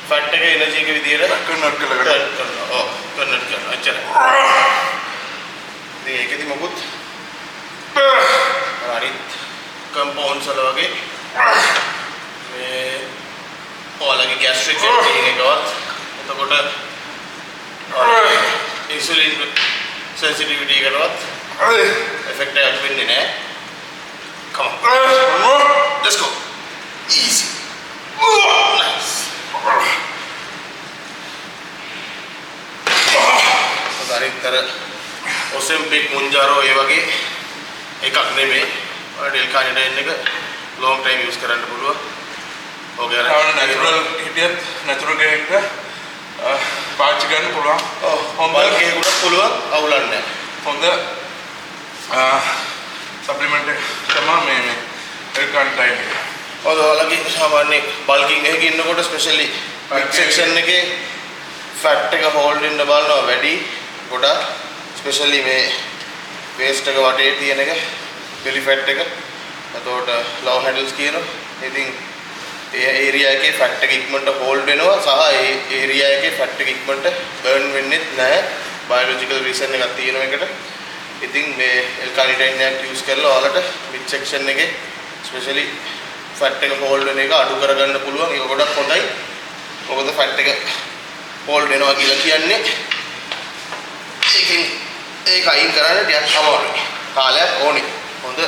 fat එක energy එක විදිහට convert කරලා convert කරනවා. අච්චරයි. ඉතින් ඒකෙදි මොකුත් අනිත් compounds වල වගේ මේ ඔයාලගේ gastric emptying එකවත් එතකොට insulin sensitivity එකටවත් effect එකක් වෙන්නේ නැහැ. Come on. Let's go. Easy. Nice. අනිත්තර ඔසෙම්පික් මුන්ජාරෝ ඒ වගේ එකක් නෙමෙයි. ඔයාලට එල්කානිටයින් එක long time use කරන්න පුළුවන්. ඔගේ අර නැචරල් හිටියත් නැචරල් ගේක් එක පාවිච්චි කරන්න පුළුවන්. හොඳ ගේකුට පුළුවන් අවුලක් නැහැ. හොඳ සප්ලිමන්ට් එක තමයි මේ එල්කානිටයින් එක. ඔයාලගේ සාමාන්‍ය බල්කින් එකක ඉන්නකොට ස්පෙෂලි මිඩ් සෙක්ෂන් එකේ ෆැට් එක හෝල්ඩ් වෙන්න බලනවා වැඩි. ගොඩක් ස්පෙෂලි මේ වේස්ට් එක වටේ තියෙන එක බෙලි ෆැට් එක. එතකොට ලව් හැන්ඩල්ස් කියනවා. ඉතින් ඒ ඒරියා එකේ ෆැට් එක ඉක්මනට හෝල්ඩ් වෙනවා සහ ඒ ඒරියා එකේ ෆැට් එක ඉක්මනට බර්න් වෙන්නේ නැහැ. බයොලොජිකල් රීසන් එකක් තියෙනවා එකට. ඉතින් මේ එල්කානිටයින් එකක් යූස් කරලා ඔයාලට මිඩ් සෙක්ෂන් එකේ ස්පෙෂලි ෆැට් එක හෝල්ඩ් වෙන එක අඩු කරගන්න පුළුවන්. ඒක ගොඩක් හොඳයි. මොකද ෆැට් එක හෝල්ඩ් වෙනවා කියලා කියන්නේ ඒකෙන් ඒක අයින් කරන්න ටිකක් අමාරුයි. කාලයක් ඕනේ. හොඳ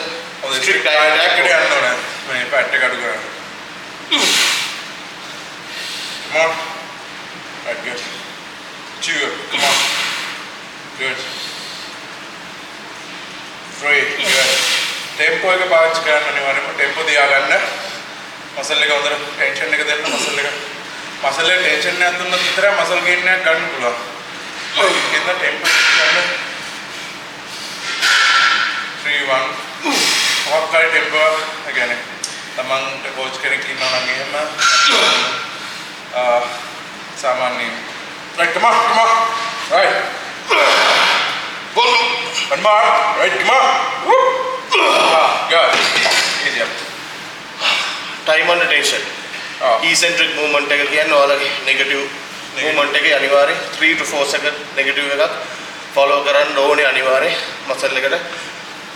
ස්ට්‍රික්ට් ඩයට් එකක් යන්න ඕනේ. මේ ෆැට් එක අඩු කරන්න. Come on. Right, good. Two. Come on. Good. Three. Good. Tempo එක පාවිච්චි කරන්න අනිවාර්යයෙන්ම ටෙම්පෝ තියාගන්න. මසල් එක හොඳට ටෙන්ෂන් එක දෙන්න මසල් එකේ ටෙන්ෂන් එකක් දුන්නොත් විතරයි මසල් ගේන් එකක් ගන්න පුළුවන්. ඒකෙන්ද ටෙම්පෝ ගන්න. 3 1. ඔක්කොයි ටෙම්පෝ again. තමන්ට කෝච් කෙනෙක් ඉන්නවා නම් එහෙම සාමාන්‍යයෙන් right come on right one more right come on woo good easy up time under tension eccentric movement එක කියන්නේ ඔයාලගේ negative movement එකේ අනිවාර්යයෙන් 3 to 4 second negative එකක් follow කරන්න ඕනේ අනිවාර්යයෙන් muscle එකට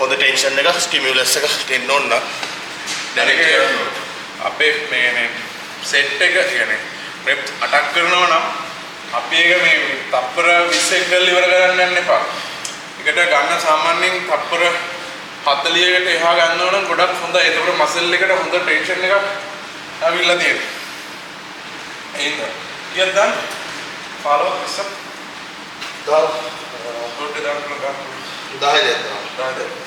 හොඳ tension එක stimulus එක දෙන්න ඕන නම් දැන් අපේ මේ සෙට් එක කියන්නේ රෙප් 8ක් කරනවා නම් අපි ඒක මේ තප්පර 20ක් කරලා ඉවර කරන්න යන්න එපා. ඒකට ගන්න සාමාන්‍යයෙන් තප්පර 40කට එහා ගන්නවා නම් ගොඩක් හොඳයි. ඒකට මසල් එකට හොඳ ටෙන්ෂන් එකක් ආවිල්ලා තියෙනවා. එහෙනම් ඊයන් දන් follow this up. දාන්න. ගොඩ දාන්න පුළුවන්. 10 දෙන්න. 10 දෙන්න.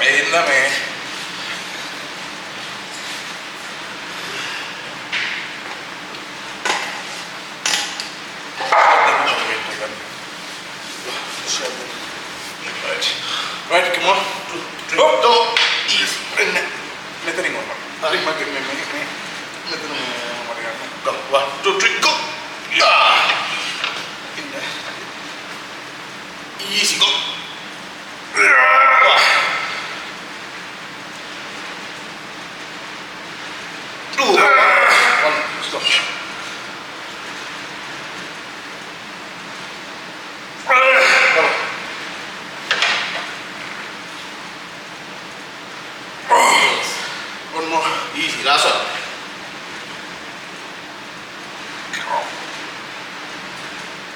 එහෙනම් මේ right come on go easy මෙතනින් ඔන්න හරි මගේ මෙතන මට ගන්න go 1 2 3 go easy go one more easy last one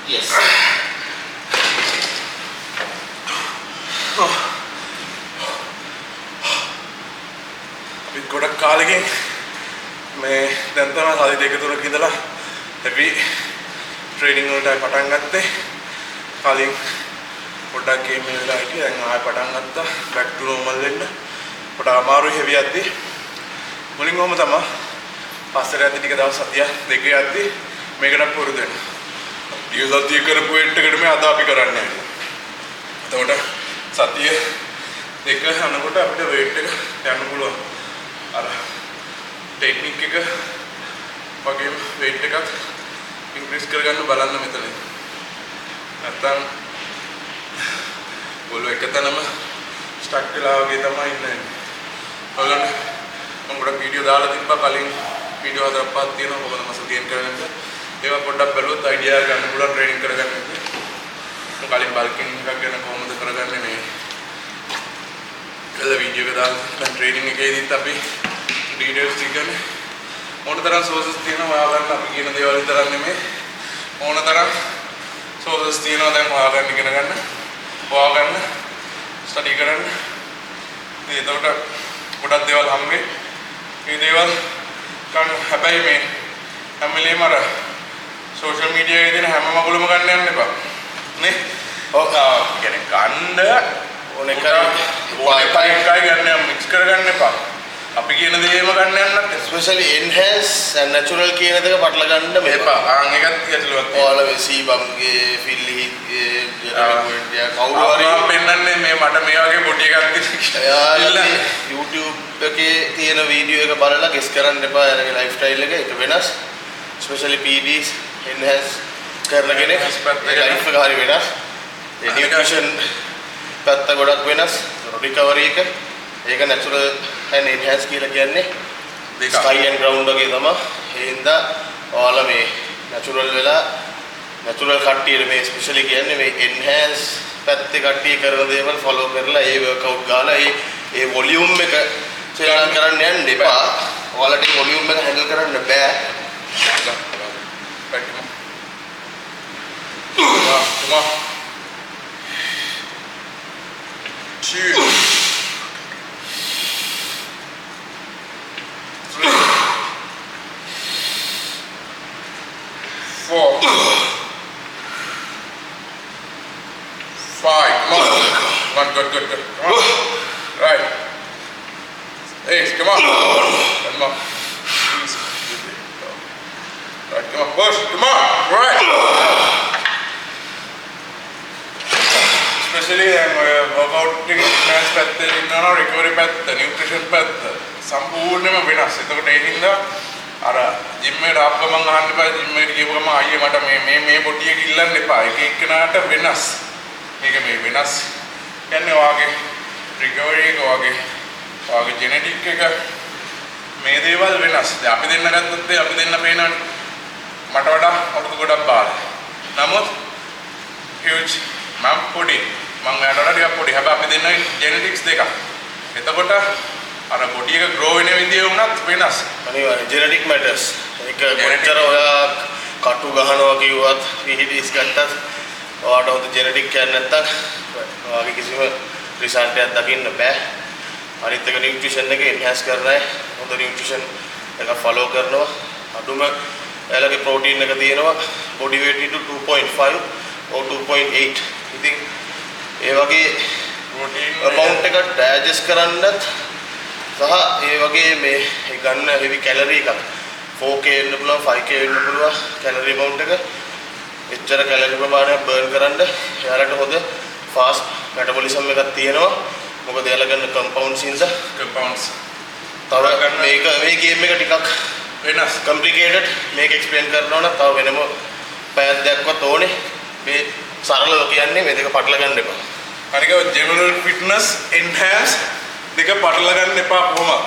yes අපි ගොඩක් කාලෙකින් මේ දැන් තමයි සති දෙක තුනක ඉඳලා අපි ට්‍රේනින් වලට පටන් ගත්තේ. කලින් පොඩ්ඩක් ගේම් වෙලා හිටියා. දැන් ආයෙ පටන් ගත්තා. back to normal වෙන්න. පොඩ අමාරුයි heavy යද්දි. මුලින් කොහොම තමයි පස්සට යද්දි ටික දවස් සතිය දෙක යද්දි මේකට පුරුදු වෙනවා. ඊය සතිය කරපු වෙට් එකට මේ අද අපි කරන්නේ. එතකොට සතිය දෙක යනකොට අපිට weight එක යන්න පුළුවන්. අර ටෙක්නික් එක වගේ weight එකක් ඉන්ක්‍රීස් කරගන්න බලන්න මෙතන. නැත්තම් ඔළුව එකතැනම ස්ටක් වෙලා වගේ තමයි ඉන්නේ. ඔයගොල්ලෝ මම ගොඩක් වීඩියෝ දාලා තිබ්බා කලින් වීඩියෝ හතරක් පහක් තියෙනවා කොහොමද මසල් ගේන් කරගන්නද. ඒවා පොඩ්ඩක් බලුවොත් අයිඩියා ගන්න පුළුවන් ට්‍රේනින් කරගන්න. මම කලින් බල්කින් එකක් ගැන කොහොමද කරගන්නේ මේ කළ වීඩියෝ එක දාලා දැන් ට්‍රේනින් එකේදීත් අපි ඩීටේල්ස් ටිකනේ ඕනතරම් සෝසස් තියෙනවා හොයාගන්න. අපි කියන දේවල් විතරක් නෙමෙයි ඕනතරම් සෝසස් තියෙනවා දැන් හොයාගන්න ඉගෙන ගන්න. හොයාගන්න ස්ටඩි කරන්න. එතකොට ගොඩක් දේවල් හම්බෙයි. මේ දේවල් කන්න හැබැයි මේ හැම වෙලේම අර සෝෂල් මීඩියා එකේ තියෙන හැම මගුලම ගන්න යන්න එපා නේ ඔව් කියන්නේ ගන්න ඕන එකයි ගන්න මික්ස් කරගන්න එපා අපි කියන දේම ගන්න යන්නත් especially enhance and natural කියන දෙක පටල ගන්න එපා ආන් එකත් ඇතුළත් ඔයාලා මේ සීබම්ගේ ෆිල්ලිහිගේ ජෙනරේට් කවුරු හරි පෙන්නන්නේ මේ මට මේ වගේ බොඩි එකක් තියෙනවා YouTube එකේ තියෙන වීඩියෝ එක බලලා ගෙස් කරන්න එපා එයාගේ ලයිෆ් ස්ටයිල් එක ඒක වෙනස් especially PDs enhance කරන කෙනෙක් ලයිෆ් එක හරි වෙනස් ඒ නියුට්‍රිෂන් පැත්ත ගොඩක් වෙනස් රිකවරි එක ඒක natural and enhance කියලා කියන්නේ sky and ground වගේ තමයි ඒ හින්දා ඔයාලා මේ natural වෙලා natural කට්ටියට මේ especially කියන්නේ මේ enhance පැත්තේ කට්ටිය කරන දේවල් follow කරලා ඒ workout ගාලා ඒ volume එක සෙල්ලම් කරන්න යන්න එපා ඔයාලට ඒ volume එක handle කරන්න බෑ come on 2 3 4 5 come on good come on right 8 come on easy right come on push come on right especially workout fitness පැත්තේ ඉන්නවා recovery පැත්ත nutrition පැත්ත සම්පූර්ණයෙන්ම වෙනස්. එතකොට ඒ හින්දා අර ජිම් එකට ආපු ගමන් අහන්න එපා ජිම් එකට ගියපු ගමන් අයියේ මට මේ බොඩි එක ඉල්ලන්න එපා. එක එක්කෙනාට වෙනස්. මේක මේ වෙනස්. කියන්නේ ඔයාගේ recovery එක ඔයාගේ genetic එක මේ දේවල් වෙනස්. දැන් අපි දෙන්න ගත්තොත් අපි දෙන්න පේනවනේ. මට වඩා අවුරුදු ගොඩක් බාල. නමුත් huge මම පොඩි. මම එයාට වඩා ටිකක් පොඩි. හැබැයි අපි දෙන්නගේ genetics දෙකක්. එතකොට අර බොඩි එක grow වෙන විදිය වුණත් වෙනස්. අනිවාර්යෙන් genetic matters. ඒක කොච්චර ඔයා කටු ගහනවා කිව්වත් PhDs ගත්තත් ඔයාට හොඳ genetic එකක් නැත්තම් ඔයාගේ කිසිම result එකක් දකින්න බෑ. අනිත් එක nutrition එක enhance කරනයි හොඳ nutrition එක follow කරනවා. අඩුම එයාලගේ protein එක තියෙනවා body weight into 2.5 or 2.8. ඉතින් ඒ වගේ protein amount එක digest කරන්නත් සහ ඒ වගේ මේ ගන්න heavy calorie එකක් 4k වෙන්න පුළුවන් 5k වෙන්න පුළුවන් calorie amount එක එච්චර calorie ප්‍රමාණයක් burn කරන්න එයාලට හොඳ fast metabolism එකක් තියෙනවා මොකද එයාලා ගන්න compounds ඉඳලා compounds තව මේක මේ game එක ටිකක් වෙනස් complicated මේක explain කරනවා නම් තව වෙනම පැයක් දෙකක්වත් ඕනේ මේ සරලව කියන්නේ මේ දෙක පටල ගන්න එපා අනික general fitness enhance දෙක පටල ගන්න එපා කොහොමද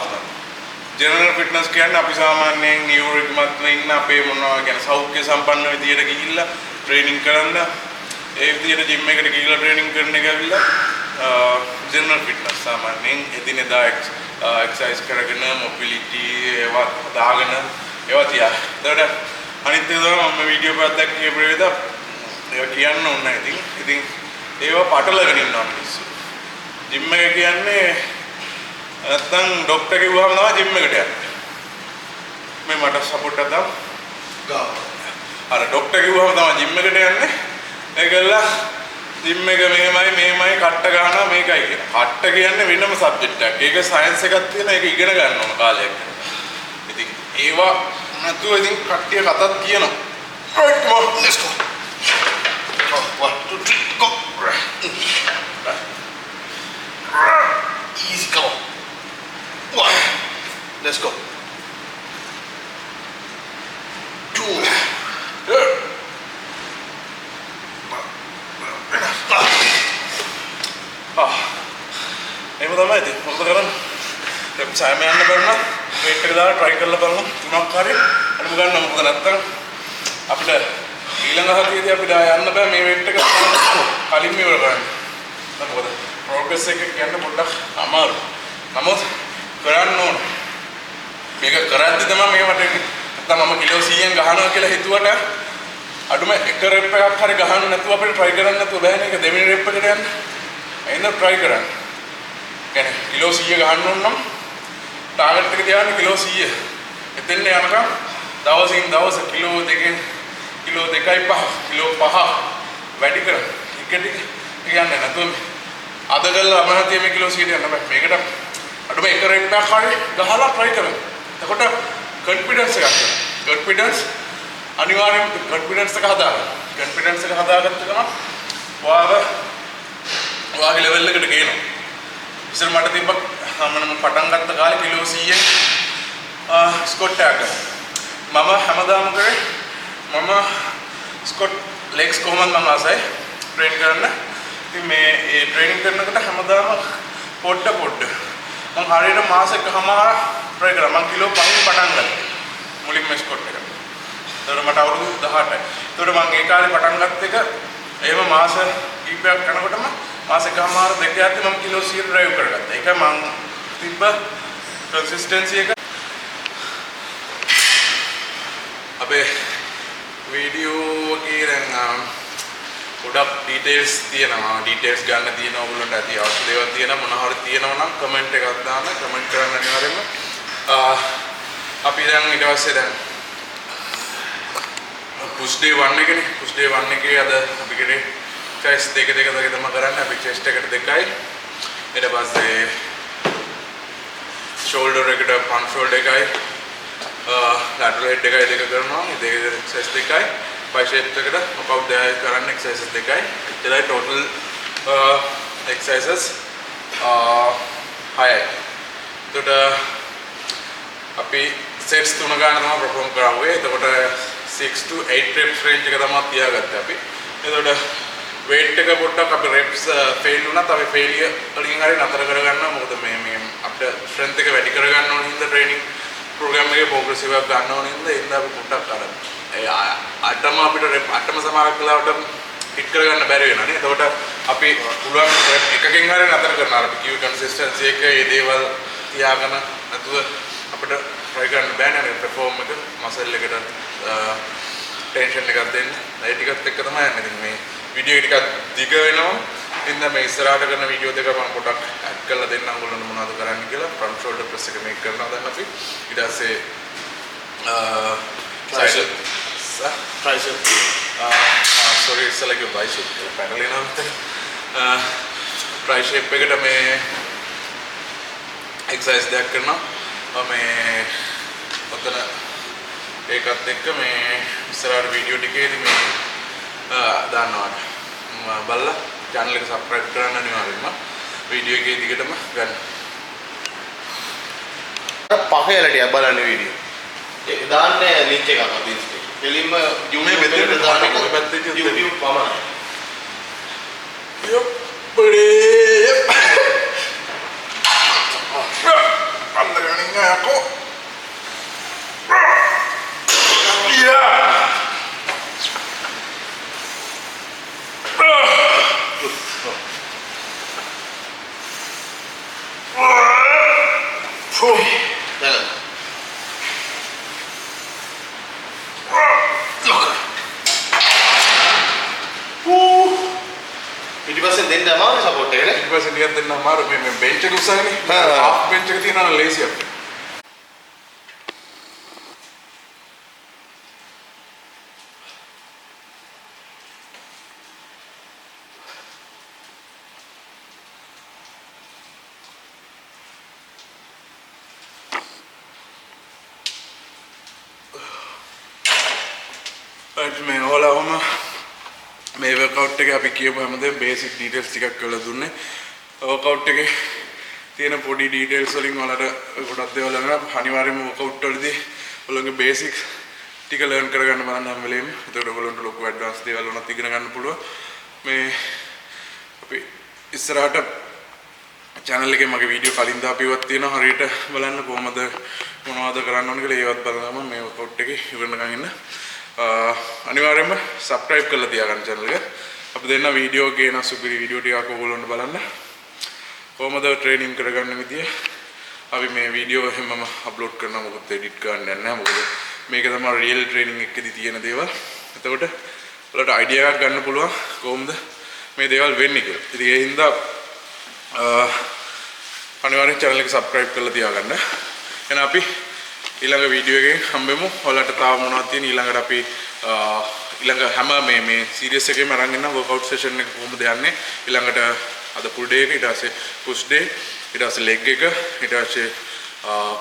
general fitness කියන්නේ අපි සාමාන්‍යයෙන් නියුරික්මත් ඉන්න අපේ මොනවා කියන්නේ සෞඛ්‍ය සම්පන්න විදියට ගිහිල්ලා training කරන්න ඒ විදියට gym එකට ගිහිල්ලා training කරන එක ඇවිල්ලා general fitness සාමාන්‍යයෙන් එදිනෙදා exercise කරගෙන mobility ඒවා දාගෙන ඒවා තියා. ඒකට අනිත් ඒවා මම වීඩියෝ එකක් දැක්ක කියපු වේද ඒක කියන්න ඕනේ නැහැ. ඉතින් ඒවා පටලගෙන ඉන්නවා මිනිස්සු. gym එක කියන්නේ නැත්තම් ડોක්ටර් කිව්වම තමයි gym එකට යන්නේ. මේ මට සපෝට් එකක් දාන්න. ගා. අර ડોක්ටර් කිව්වම තමයි gym එකට යන්නේ. ඒකල්ල gym එක මෙහෙමයි කට්ට ගන්නවා මේකයි කියන. කට්ට කියන්නේ වෙනම සබ්ජෙක්ට් එකක්. ඒක සයන්ස් එකක් තියෙන ඒක ඉගෙන ගන්න ඕන කාලයක්. ඉතින් ඒවා නැතුව ඉතින් කට්ටිය කතාත් කියනවා. Right, come on, let's go. 1 2 3 go. Easy, come on. 1 let's go. 2 එහෙම තමයි ඉතින් මොකද කරන්නේ? රෙප් සෑම යන්න බලන්න වේට් එක දාලා try කරලා බලන්න තුනක් හරි අනුම ගන්න මොකද නැත්තම් අපිට ඊළඟ හරියදී අපිට යන්න බෑ මේ වේට් එක කලින් ඉවර කරන්න. මොකද progress එක කියන්න පොඩ්ඩක් අමාරු. නමුත් කරන්න ඕන. මේක කරද්දි තමයි මේක මට නැත්තම් මම කිලෝ 100න් ගහනවා කියලා හිතුවට අඩුම එක රෙප් එකක් හරි ගහන්න නැතුව අපිට try කරන්න නැතුව බෑනේ ඒක දෙවෙනි රෙප් එකට යන්න. එහෙනම් try කරන්න. කියන්නේ කිලෝ 100 ගහන්න ඕන නම් ටාගට් එක තියාගන්න කිලෝ 100. එතෙන් යනකම් දවසින් දවස කිලෝ 2 කිලෝ 2.5 කිලෝ 5 වැඩි කරන ටික ටික යන්නේ නැතුව අද ගල්ලා අමහතිය මේ කිලෝ 100 යන්න බෑ. මේකට අඩුම එක රෙප් එකක් හරි ගහලා try කරමු. එතකොට confidence එකක් එනවා. confidence අනිවාර්යයෙන්ම confidence එක හදාගන්න. confidence එක හදාගත්ත ගමන් ඔයාගේ level එකට ගේනවා. ඉතින් මට තිබ්බ මම පටන් ගත්ත කාලේ කිලෝ 100න් ස්කොට් එකක් මම හැමදාම කරේ මම ස්කොට් legs කොහොමද මම ආසයි train කරන්න. ඉතින් මේ ඒ training කරනකොට හැමදාම පොඩ මම හරියට මාස එකමාර try කරා. මම කිලෝ 5න් පටන් ගත්තා මුලින්ම ස්කොට් එක. ඒතර මට අවුරුදු 18යි. ඒතර මම ඒ කාලේ පටන් ගත්ත එක එහෙම මාස කීපයක් යනකොටම මාස එකමාර දෙක යද්දි මම කිලෝ 100 drive කරගත්තා. ඒක මම තිබ්බ consistency එක. අපේ වීඩියෝ එකේ දැන් ගොඩක් ඩීටේල්ස් තියෙනවා. ඩීටේල්ස් ගන්න තියෙනවා ඔයගොල්ලන්ට ඇති අවශ්‍ය දේවල් තියෙනවා. මොනවා හරි තියෙනවා නම් කමෙන්ට් එකක් දාන්න. කමෙන්ට් කරන්න අනිවාර්යයෙන්ම. අපි දැන් ඊට පස්සේ දැන් push day 1 එකනේ. push day 1 එකේ අද අපි කරේ chest දෙක තමයි කරන්නේ. අපි chest එකට 2යි. ඊට පස්සේ shoulder එකට front shoulder එකයි. lateral head එකයි දෙක කරනවා. මේ දෙක chest 2යි. bicep එකට workout දෙකයි කරන්න exercises 2යි. එච්චරයි total exercises 6යි. එතකොට අපි sets 3 ගන්න තමයි perform කරන්නේ. එතකොට 6 to 8 reps range එක තමයි තියාගත්තේ අපි. එතකොට weight එක පොඩ්ඩක් අපි reps fail වුණත් අපි failure වලින් හරි නතර කරගන්නවා. මොකද මේ අපිට strength එක වැඩි කරගන්න ඕන හින්දා training program එකේ progressive එකක් ගන්න ඕන හින්දා එන්න අපි පොඩ්ඩක් අර අටම අපිට rep අටම සමහරක් වෙලාවට hit කරගන්න බැරි වෙනවා නේ. එතකොට අපි පුළුවන් rep එකකින් හරි නතර කරනවා. අපි කිව්ව consistency එක මේ දේවල් තියාගෙන නැතුව අපිට try කරන්න බෑනේ මේ perform එක muscle එකට tension එකක් දෙන්න. ඒ ටිකත් එක්ක තමයි යන්නේ. ඉතින් මේ වීඩියෝ එක ටිකක් දිග වෙනවා. ඉතින් මේ ඉස්සරහට කරන වීඩියෝ දෙක මම පොඩක් ඇඩ් කරලා දෙන්නම් ඔයගොල්ලන්ට මොනවද කරන්න කියලා. front shoulder press එක මේක කරනවා දැන් අපි. ඊට පස්සේ tricep sorry it's like a bicep panel එනවා මෙතන. tricep එකට මේ exercise දෙකක් කරනවා. මේ ඔතන ඒකත් එක්ක මේ ඉස්සරහට වීඩියෝ ටිකේදී මේ දානවා. බලලා channel එක subscribe කරන්න අනිවාර්යෙන්ම. වීඩියෝ එකේ දිගටම ගන්න. පහේලා ටිකක් බලන්න වීඩියෝ. ඒ දාන්නේ link එකක් අපි එලින්ම YouTube එකට දාන්න ඔය පැත්තේ YouTube පමණයි. යප්පඩේ අම්දරණින් යකෝ ඊට පස්සේ දෙන්න අමාරු සපෝට් එකනේ. ඊට පස්සේ ටිකක් දෙන්න අමාරු මේ බෙන්ච් එක උස්සන්නේ. half bench එක තියනවා නම් ලේසි අපිට. මේ හොලවම මේ workout එකේ අපි කියපු හැමදේම basic details ටිකක් කරලා දුන්නේ. workout එකේ තියෙන පොඩි details වලින් ඔයාලට ගොඩක් දේවල් ගන්න අනිවාර්යයෙන්ම workout වලදී ඔයගොල්ලෝගේ basic ටික learn කරගන්න බලන්න හැම වෙලේම. එතකොට ඔයගොල්ලන්ට ලොකු advanced දේවල් උනත් ඉගෙන ගන්න පුළුවන්. මේ අපි ඉස්සරහට channel එකේ මගේ වීඩියෝ කලින් දාපියවත් තියෙනවා. හරියට බලන්න කොහොමද මොනවද කරන්න ඕන කියලා ඒවත් බලනම මේ workout එකේ ඉවරනකන් ඉන්න. අනිවාර්යයෙන්ම subscribe කරලා තියාගන්න channel එක. අපි දෙන්න වීඩියෝ ගේන සුපිරි වීඩියෝ ටිකක් ඔයගොල්ලන්ට බලන්න. කොහොමද training කරගන්න විදිය අපි මේ වීඩියෝ හැමම අප්ලෝඩ් කරනවා. මොකද edit කරන්න නැහැ. මොකද මේක තමයි real training එකේදී තියෙන දේවල්. එතකොට ඔයාලට idea එකක් ගන්න පුළුවන් කොහොමද මේ දේවල් වෙන්නේ කියලා. ඉතින් ඒ හින්දා අනිවාර්යෙන් channel එක subscribe කරලා තියාගන්න. එහෙනම් අපි ඊළඟ වීඩියෝ එකෙන් හම්බෙමු. ඔයාලට තව මොනවද තියෙන ඊළඟට අපි ඊළඟ හැම මේ සීරීස් එකේම අරන් ඉන්න වර්ක්අවුට් සෙෂන් එක කොහොමද යන්නේ ඊළඟට අද full day එක ඊට පස්සේ push day ඊට පස්සේ leg එක ඊට පස්සේ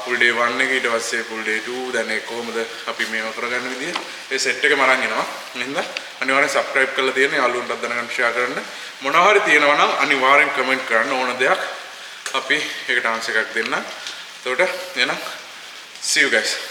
full day 1 එක ඊට පස්සේ full day 2 දැන් ඒක කොහොමද අපි මේව කරගන්න විදිය ඒ සෙට් එකම අරන් එනවා. එහෙනම් අනිවාර්යෙන් subscribe කරලා තියෙන යාළුවන්ටත් දැනගන්න share කරන්න. මොනවා හරි තියෙනවා නම් අනිවාර්යෙන් comment කරන්න ඕන දෙයක් අපි ඒකට answer එකක් දෙන්න. එතකොට එහෙනම් see you guys.